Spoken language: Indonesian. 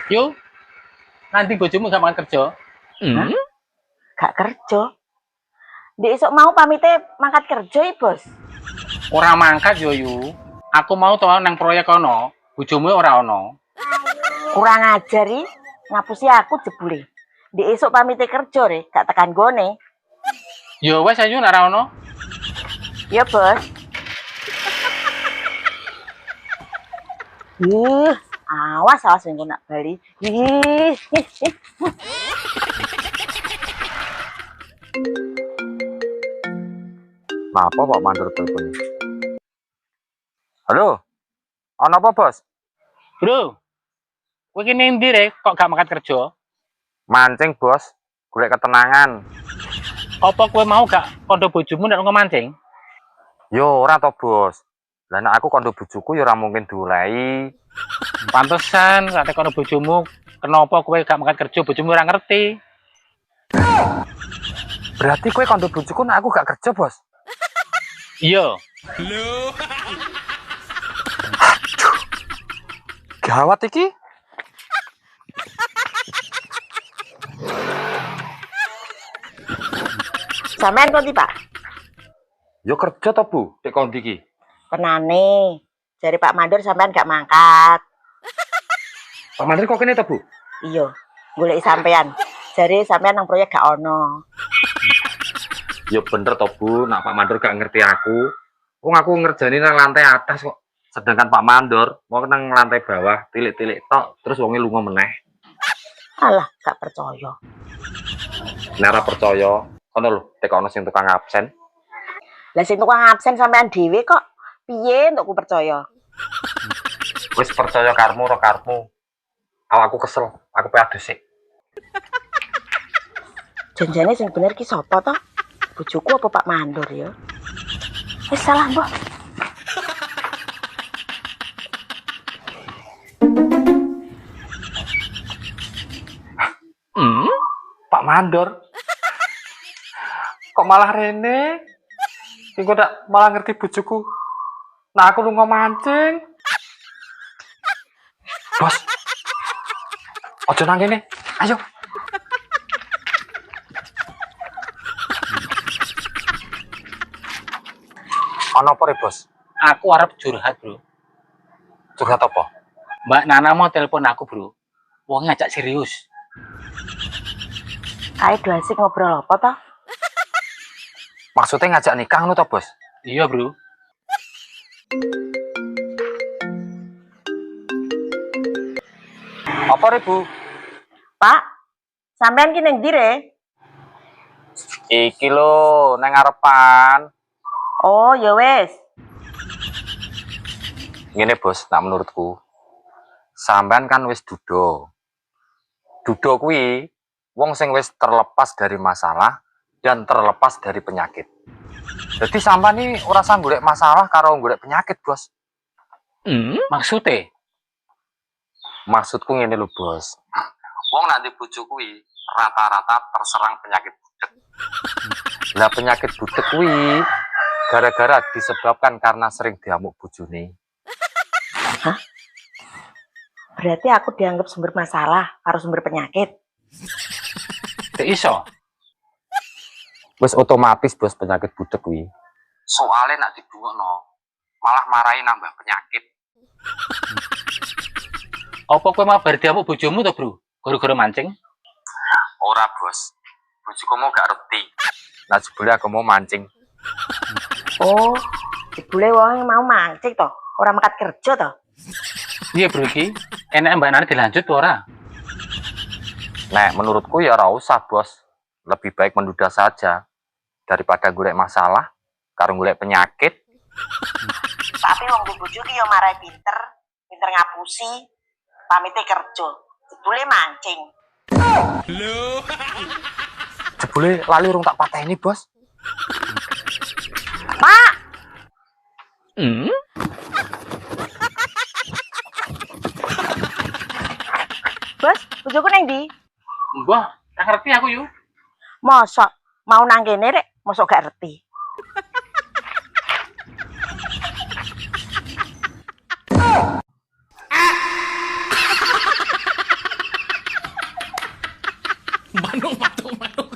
Yo, nanti bojomu gak makan kerja? Hah? Gak kerja? Di esok mau pamite mangkat kerja ya, Bos? Ora mangkat yo yu. Aku mau to nang proyek kono, bojomu ora ono. Kurang ajar ih, ngapusi aku jebule. Di esok pamite kerja re, gak tekan gone. Yo wes ayo nek ora ono. Ya, Bos. Awas engko nak bali. Napa Pak Mandor telepon? Halo, ono apa bos? Bro, kowe ki ning ndi rek kok gak makan kerja? Mancing bos, golek ketenangan. Apa kowe mau gak kondo bojomu nek mancing? Yo ora to bos. Lah nek aku kondo bojoku yo ora mungkin diulehi. Pantesan nek kono bojomu, kenapa kowe gak makan kerja bojomu ora ngerti? Berarti kowe kondo bojoku nek aku gak kerja bos? Iya. Gawat iki. Sampean kondi, Pak? Yo kerja to Bu, nek kondi iki. Tenane, jari Pak Mandor sampean gak mangkat. Pak Mandor kok kene to Bu? Iya, golek sampean. Jari sampean nang proyek gak ono. Yo bener to Bu, nek Pak Mandor gak ngerti aku. Wong aku ngerjani nang lantai atas kok. Sedangkan Pak Mandor mau nang lantai bawah, tilik-tilik tok, terus wonge lunga meneh. Alah, gak percaya. Nek ora percaya, kono lho, tek ono sing tukang absen. Lah sing tukang absen sampean dhewe kok. Piye untuk ku percaya? Wis percaya karmu ro karmu. Awakku kesel, aku pe adus sik. Janjane sing bener ki sapa to? Bojoku apa Pak Mandor ya? Wis salah, Mbok. Pak Mandor. Kok malah rene? Engko ndak malah ngerti bojoku. Nah aku lunga mancing. Bos. Ojo nang kene. Ayo. Ono apa re, Bos? Aku arep curhat, Bro. Curhat apa? Mbak Nana mau telepon aku, Bro. Wong ngajak serius. Kae do asik ngobrol apa to? Maksudnya ngajak nikah ngono to, Bos? Iya, Bro. Apa re, Bu? Pak, sampean ki ning ndi re? Iki lho, nang ngarepan. Oh, ya wis. Ngene Bos, nak menurutku. Sampean kan wis duda. Duda kuwi wong sing wis terlepas dari masalah dan terlepas dari penyakit. Jadi sampean ini ora usah golek masalah karo golek penyakit, Bos. Maksudnya? Maksudku ngene lho, Bos. Wong nek di bojo kuwi rata-rata terserang penyakit budek. Lah penyakit budek kuwi gara-gara disebabkan karena sering diamuk bojone. Hah? Berarti aku dianggap sumber masalah karo sumber penyakit. Gak iso. Wis otomatis Bos penyakit budek kuwi. Soalnya nak dibungokno malah marahi nambah penyakit. Apa kowe mau bar diamuk bojomu to, Bro? Gara-gara mancing? Ora, Bos. Bojoku mau gak ngerti. Nah, jebule aku mau mancing. Oh, jebule wong mau mancing to, ora mangkat kerja to. Iya, Bro iki. Enak Mbak Nana dilanjut to ora? Nek menurutku ya ora usah, Bos. Lebih baik menduda saja daripada golek masalah karo golek penyakit. Tapi wong bojo ki yo marai pinter ngapusi, pamite kerja. Jebule mancing. Jebule lali urung tak pateni, Bos. Pak, Bos, bojoku neng ndi? Mbah, tak ngerti aku yuk. Mosok mau nang kene rek, mosok gak ngerti. Bandung, Bandung, Bandung.